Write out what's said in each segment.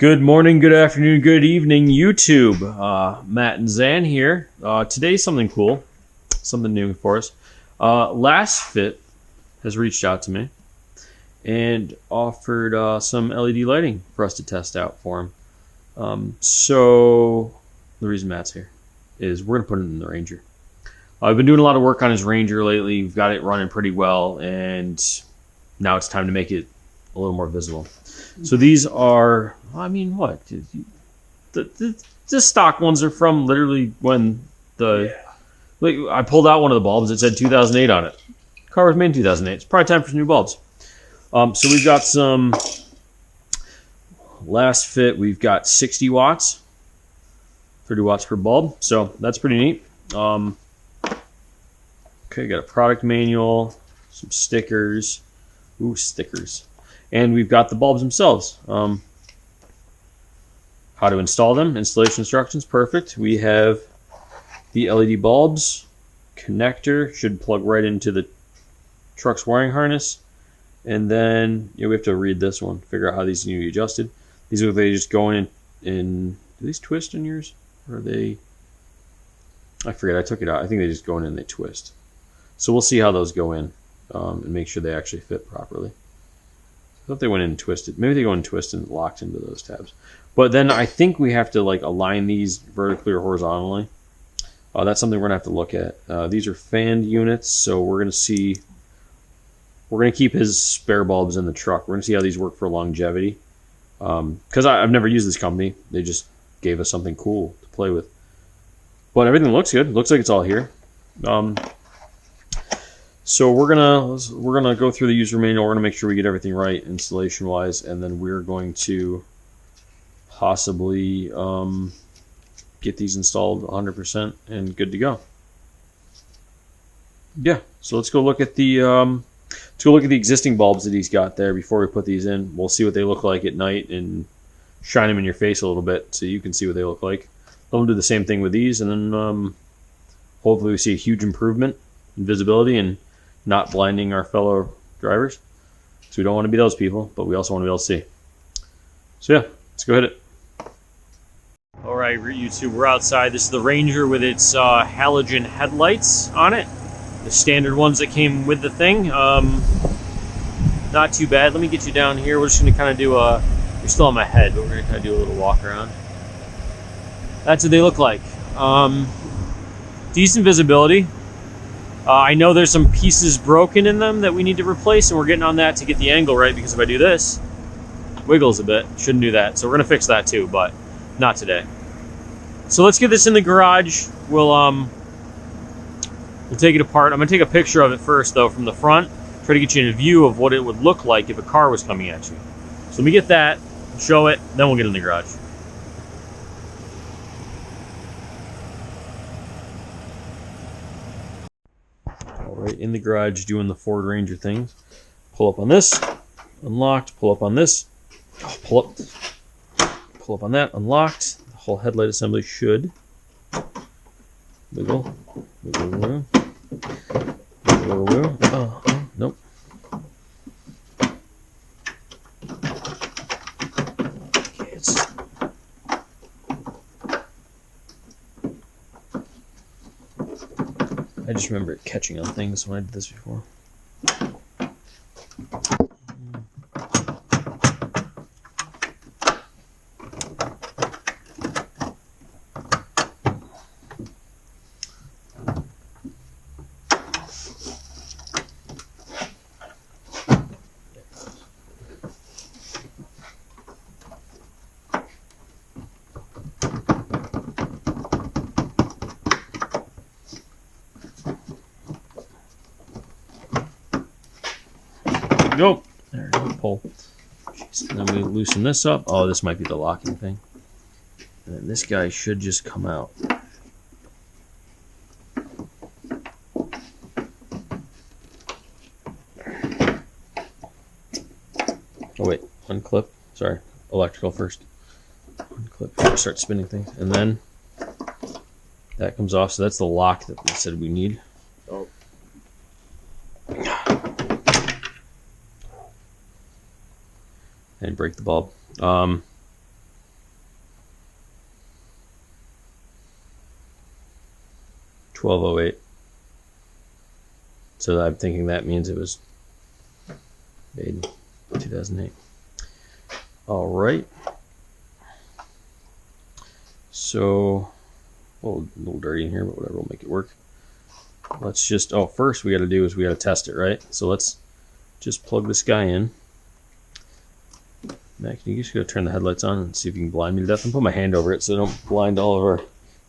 Good morning, good afternoon, good evening, YouTube. Matt and Zan here. Today's something cool, something new for us. Lasfit has reached out to me and offered some LED lighting for us to test out for him. So the reason Matt's here is we're going to put it in the Ranger. I've been doing a lot of work on his Ranger lately. We've got it running pretty well, and now it's time to make it a little more visible. So these are, I mean, what? The stock ones are from literally when like, I pulled out one of the bulbs. It said 2008 on it. The car was made in 2008. It's probably time for some new bulbs. So we've got some Lasfit. We've got 60 watts, 30 watts per bulb. So that's pretty neat. Okay, got a product manual, some stickers. Ooh, stickers. And we've got the bulbs themselves. How to install them, installation instructions, perfect. We have the LED bulbs, connector, should plug right into the truck's wiring harness. And then we have to read this one, figure out how these need to be adjusted. These are they just go in, do these twist in yours? Or are they, I forget, I took it out. I think they just go in and they twist. So we'll see how those go in and make sure they actually fit properly. I thought they went in and twisted. Maybe they go in and twist and locked into those tabs. But then I think we have to like align these vertically or horizontally. That's something we're gonna have to look at. These are fanned units, so we're gonna see. We're gonna keep his spare bulbs in the truck. We're gonna see how these work for longevity. Because I've never used this company. They just gave us something cool to play with. But everything looks good. Looks like it's all here. So we're gonna go through the user manual. We're gonna make sure we get everything right installation wise, and then we're going to possibly get these installed 100% and good to go. Yeah. So let's go look at the existing bulbs that he's got there before we put these in. We'll see what they look like at night and shine them in your face a little bit so you can see what they look like. We'll do the same thing with these, and then hopefully we see a huge improvement in visibility and not blinding our fellow drivers. So we don't want to be those people, but we also want to be able to see. So yeah, let's go hit it. All right, YouTube, we're outside. This is the Ranger with its halogen headlights on it. The standard ones that came with the thing. Not too bad. Let me get you down here. We're just going to kind of do a, you're still on my head, but we're going to kind of do a little walk around. That's what they look like. Decent visibility. I know there's some pieces broken in them that we need to replace, and we're getting on that to get the angle right, because if I do this, it wiggles a bit. Shouldn't do that. So we're going to fix that too, but not today. So let's get this in the garage. We'll take it apart. I'm going to take a picture of it first, though, from the front. Try to get you a view of what it would look like if a car was coming at you. So let me get that, show it, then we'll get in the garage. Right in the garage doing the Ford Ranger things. Pull up on this, unlocked, pull up on this, pull up on that, unlocked. The whole headlight assembly should wiggle, wiggle, wiggle, wiggle, wiggle. Oh, nope. Okay, it's I just remember it catching on things when I did this before. Go. There, pull. Jeez. Then we loosen this up. Oh, this might be the locking thing. And then this guy should just come out. Oh wait, unclip. Sorry, electrical first. Unclip before I start spinning things, and then that comes off. So that's the lock that we said we need. Oh. And break the bulb. 1208. So I'm thinking that means it was made in 2008. All right. So, well, a little dirty in here, but whatever, we'll make it work. Let's just, first we got to do is we got to test it, right? So let's just plug this guy in. Matt, can you just go turn the headlights on and see if you can blind me to death? And put my hand over it so I don't blind all of our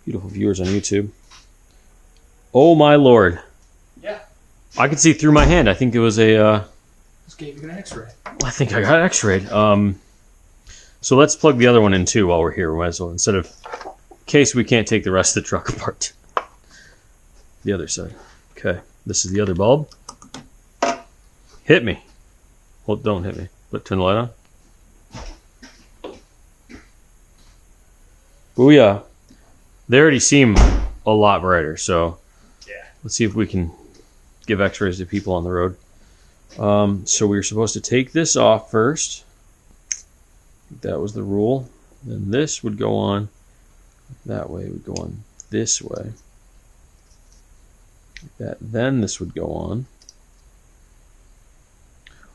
beautiful viewers on YouTube. Oh my lord. Yeah. I could see through my hand. I think it was a... Just gave you an x-ray. I think I got x-rayed. So let's plug the other one in too while we're here. We might as well, in case we can't take the rest of the truck apart. The other side. Okay, this is the other bulb. Hit me. Well, don't hit me. But turn the light on. Booyah. They already seem a lot brighter, so yeah. Let's see if we can give x-rays to people on the road. So we were supposed to take this off first. That was the rule. Then this would go on that way. It would go on this way. Then this would go on.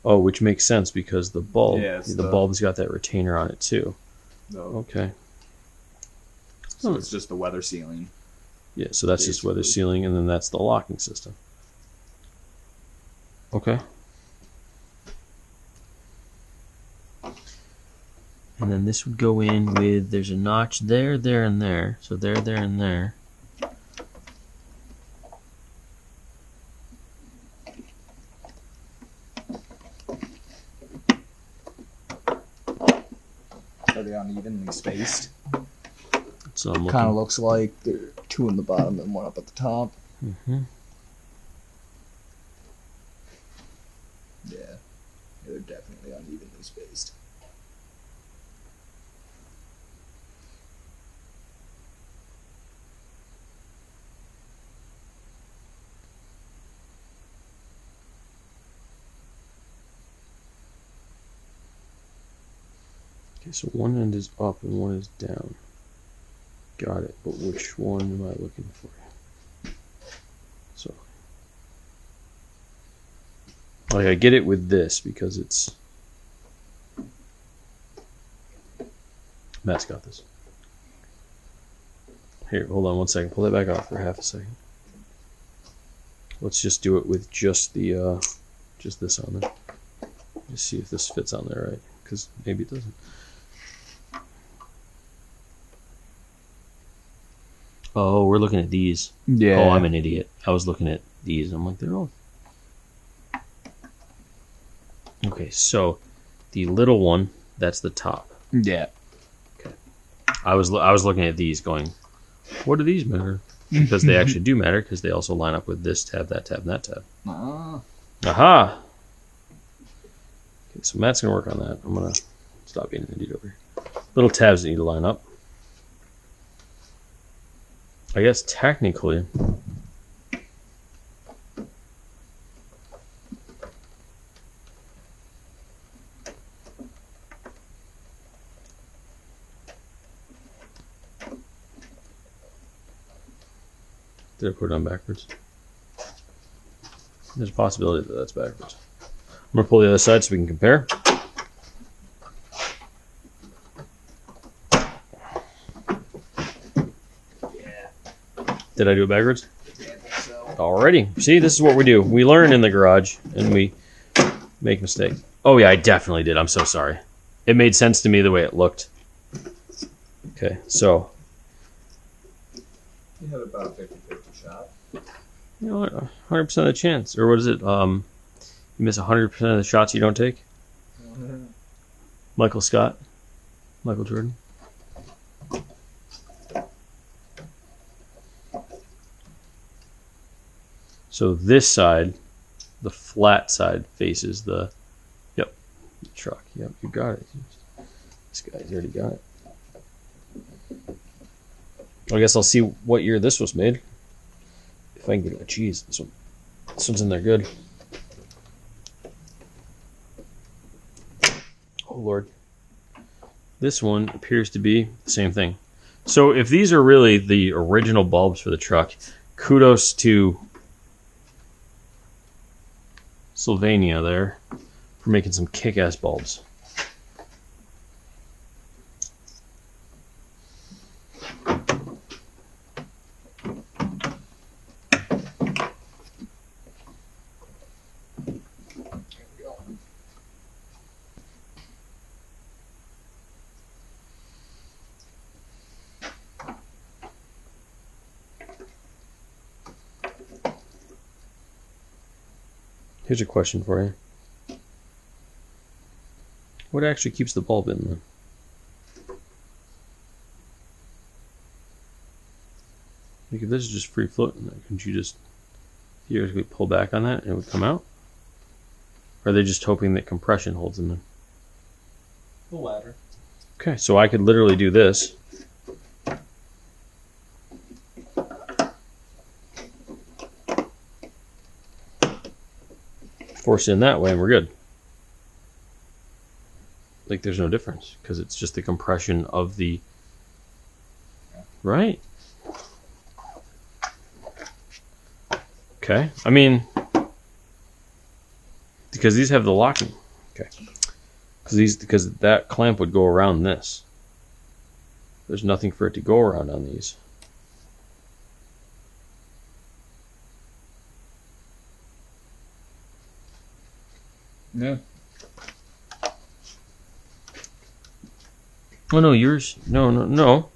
Oh, which makes sense because the bulb, the bulb's got that retainer on it too. No. Okay. So it's just the weather sealing. Yeah, so that's just weather sealing, and then that's the locking system. Okay. And then this would go in with, there's a notch there, there, and there. So there, and there. Are they unevenly spaced? So kind of looks like there are two in the bottom and one up at the top. Mm-hmm. Yeah, they're definitely unevenly spaced. Okay, so one end is up and one is down. Got it, but which one am I looking for? So, like, I get it with this because it's... Matt's got this. Here, hold on 1 second. Pull that back off for half a second. Let's just do it with just the, just this on there. Just see if this fits on there right, because maybe it doesn't. Oh, we're looking at these. Yeah. Oh, I'm an idiot. I was looking at these. I'm like, they're all... Okay, so the little one, that's the top. Yeah. Okay. I was looking at these going, what do these matter? Because they actually do matter, because they also line up with this tab, that tab, and that tab. Aha! Okay, so Matt's going to work on that. I'm going to stop being an idiot over here. Little tabs that need to line up. I guess technically, did I put it on backwards? There's a possibility that that's backwards. I'm going to pull the other side so we can compare. Did I do it backwards? Alrighty. See, this is what we do. We learn in the garage, and we make mistakes. Oh, yeah, I definitely did. I'm so sorry. It made sense to me the way it looked. Okay, so. You have about a 50-50 shot. You know what? 100% of the chance. Or what is it? You miss 100% of the shots you don't take? Michael Scott? Michael Jordan? So this side, the flat side, faces the, the truck. Yep, you got it. This guy's already got it. I guess I'll see what year this was made. If I can get it. Geez, this one's in there good. Oh, Lord. This one appears to be the same thing. So if these are really the original bulbs for the truck, kudos to Sylvania there for making some kick-ass bulbs. Here's a question for you. What actually keeps the bulb in then? Like if this is just free floating, then couldn't you just theoretically pull back on that and it would come out? Or are they just hoping that compression holds them in? The latter. Okay, so I could literally do this. Force it in that way and we're good. Like there's no difference because it's just the compression of the right. Okay, I mean because these have the locking. Okay, because that clamp would go around this. There's nothing for it to go around on these. Yeah. Oh no, yours. No.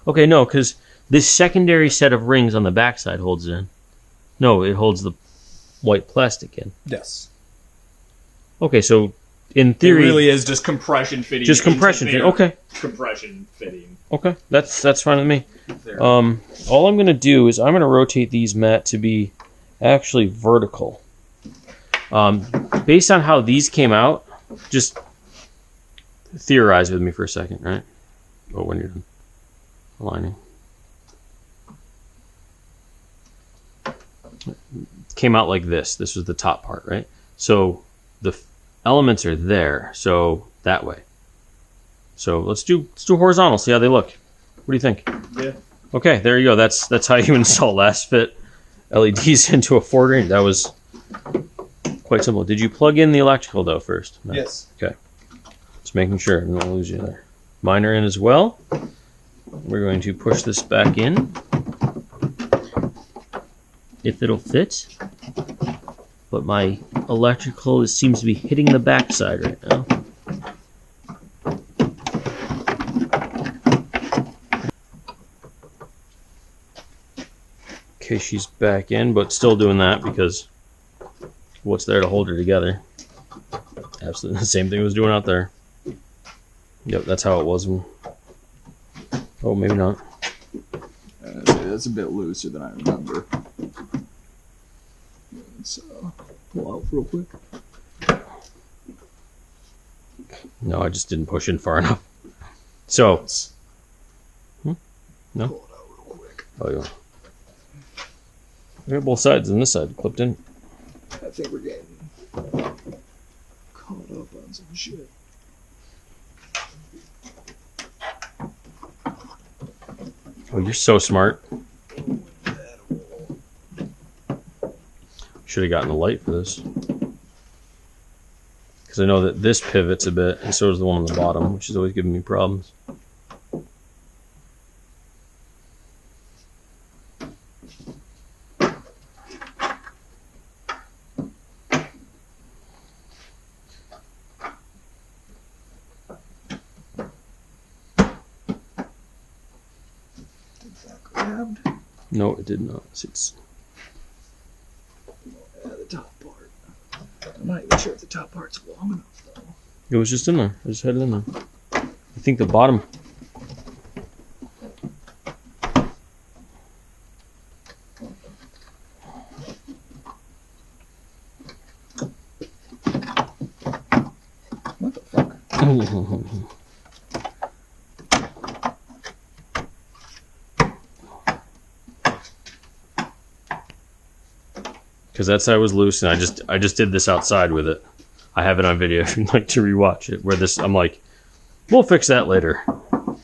Okay, no, because this secondary set of rings on the backside holds it in. No, it holds the white plastic in. Yes. Okay, so in theory, it really is just compression fitting. Just compression fitting. Okay. Compression fitting. Okay, that's fine with me. There. All I'm gonna do is I'm gonna rotate these, Matt, to be actually vertical. Based on how these came out, just theorize with me for a second, right? Oh, when you're done aligning. Came out like this. This was the top part, right? So the elements are there, so that way. So let's do horizontal, see how they look. What do you think? Yeah. Okay, there you go. That's how you install Lasfit LEDs into a 4-grain. That was quite simple. Did you plug in the electrical though first? No. Yes. Okay. Just making sure I don't lose you there. Mine are in as well. We're going to push this back in. If it'll fit. But my electrical seems to be hitting the backside right now. Okay, she's back in, but still doing that because what's there to hold her together? Absolutely the same thing it was doing out there. Yep, that's how it was. Oh, maybe not. That's a bit looser than I remember. So, pull out real quick. No, I just didn't push in far enough. So, no? Pull it out real quick. Oh, yeah. We got both sides and this side clipped in. I think we're getting caught up on some shit. Oh, you're so smart. Should have gotten a light for this. Because I know that this pivots a bit, and so does the one on the bottom, which is always giving me problems. No, it did not. It's the top part. I'm not even sure if the top part's long enough, though. It was just in there. I just had it in there. I think the bottom... What the fuck? Because that side was loose, and I just did this outside with it. I have it on video if you'd like to rewatch it. Where this, I'm like, we'll fix that later.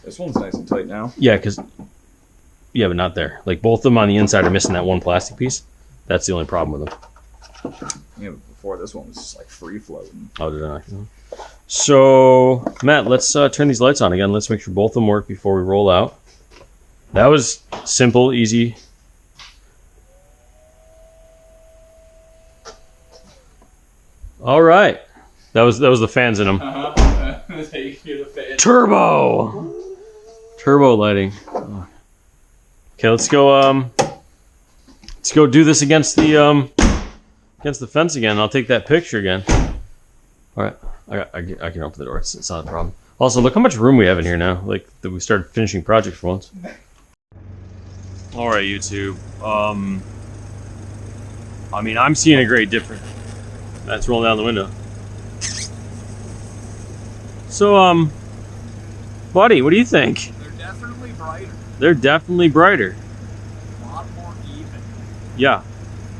This one's nice and tight now. Yeah, because Yeah, but not there. Like both of them on the inside are missing that one plastic piece. That's the only problem with them. Yeah, but before this one was just like free floating. Oh, did I? So, Matt, let's turn these lights on again. Let's make sure both of them work before we roll out. That was simple, easy. All right. That was the fans in them. Turbo! Turbo lighting. Okay, let's go do this against the fence again. I'll take that picture again. All right. I can open the door. It's not a problem. Also, look how much room we have in here now. Like that we started finishing projects for once. All right, YouTube. I mean, I'm seeing a great difference. That's rolling down the window. So, buddy, what do you think? They're definitely brighter. They're definitely brighter. A lot more even. Yeah.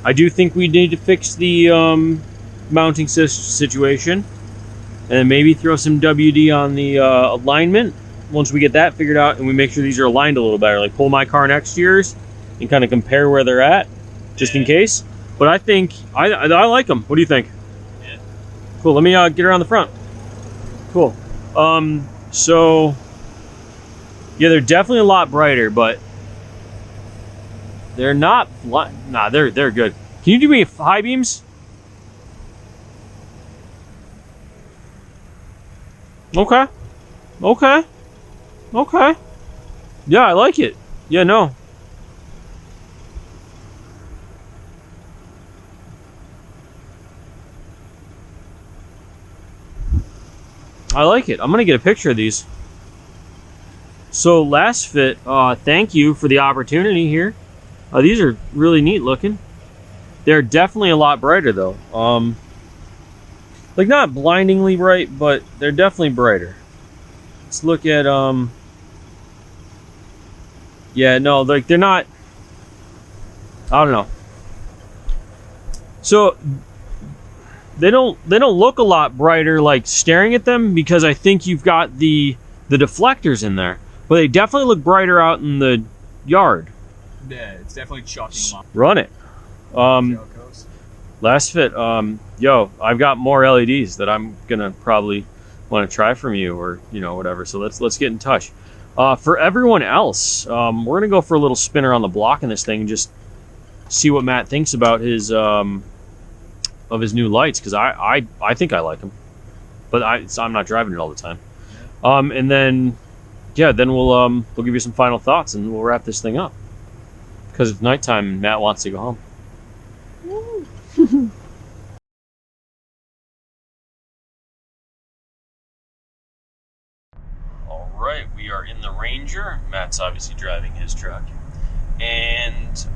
I do think we need to fix the mounting situation. And then maybe throw some WD on the alignment once we get that figured out and we make sure these are aligned a little better. Like pull my car next to yours and kind of compare where they're at, just in case. But I think, I like them. What do you think? Yeah. Cool, let me get around the front. Cool. So, yeah, they're definitely a lot brighter, but they're not, nah, they're good. Can you do me high beams? Okay. Okay. Okay. Yeah, I like it. Yeah, no. I like it. I'm going to get a picture of these. So, Lasfit, thank you for the opportunity here. These are really neat looking. They're definitely a lot brighter, though. Like, not blindingly bright, but they're definitely brighter. Let's look at, yeah, no, like, they're not, I don't know. So, they don't look a lot brighter, like, staring at them, because I think you've got the deflectors in there. But they definitely look brighter out in the yard. Yeah, it's definitely chucking them up. Run it. Lasfit, yo, I've got more LEDs that I'm gonna probably want to try from you, or whatever. So let's get in touch. For everyone else, we're gonna go for a little spin around the block in this thing and just see what Matt thinks about his of his new lights, because I think I like them, but I'm not driving it all the time. And then we'll give you some final thoughts and we'll wrap this thing up, because it's nighttime and Matt wants to go home. All right, we are in the Ranger. Matt's obviously driving his truck, and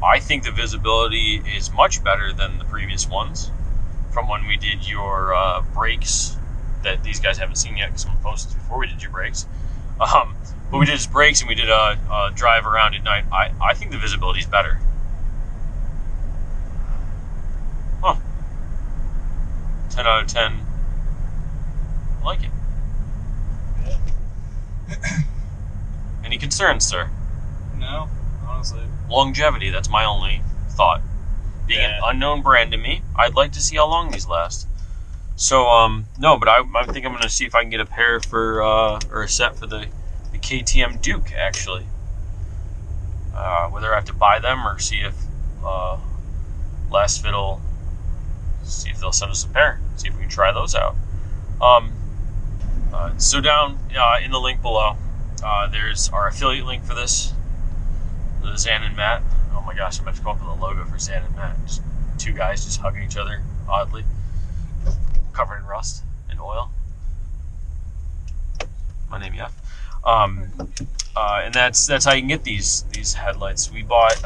I think the visibility is much better than the previous ones from when we did your brakes that these guys haven't seen yet because someone posted before we did your brakes. But we did his brakes and we did a drive around at night. I think the visibility is better. Huh. 10 out of 10. I like it. Any concerns, sir? No, honestly. Longevity, that's my only thought. Being an unknown brand to me, I'd like to see how long these last. So, no, but I think I'm going to see if I can get a pair for, or a set for the KTM Duke, actually. Whether I have to buy them or see if Lasfit will see if they'll send us a pair. See if we can try those out. So down in the link below, there's our affiliate link for this. The Zan and Matt. Oh my gosh, I'm about to come up with a logo for Zan and Matt. Just two guys just hugging each other oddly, covered in rust and oil. My name, yeah. And that's how you can get these headlights. We bought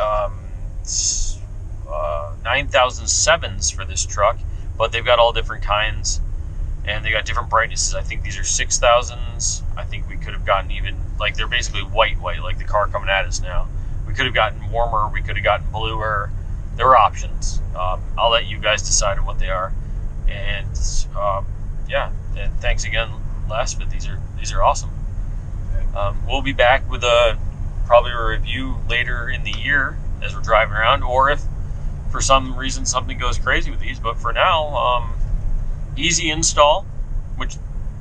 9007s for this truck, but they've got all different kinds, and they got different brightnesses. I think these are 6000s. I think we could have gotten even, like, they're basically white, like the car coming at us now. We could have gotten warmer, we could have gotten bluer. There were options. I'll let you guys decide on what they are. And yeah, and thanks again, Lasfit. These are awesome. We'll be back with probably a review later in the year as we're driving around, or if for some reason something goes crazy with these. But for now, easy install, which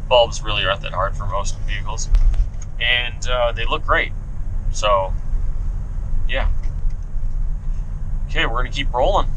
bulbs really aren't that hard for most vehicles, and they look great. So, yeah. Okay, we're going to keep rolling.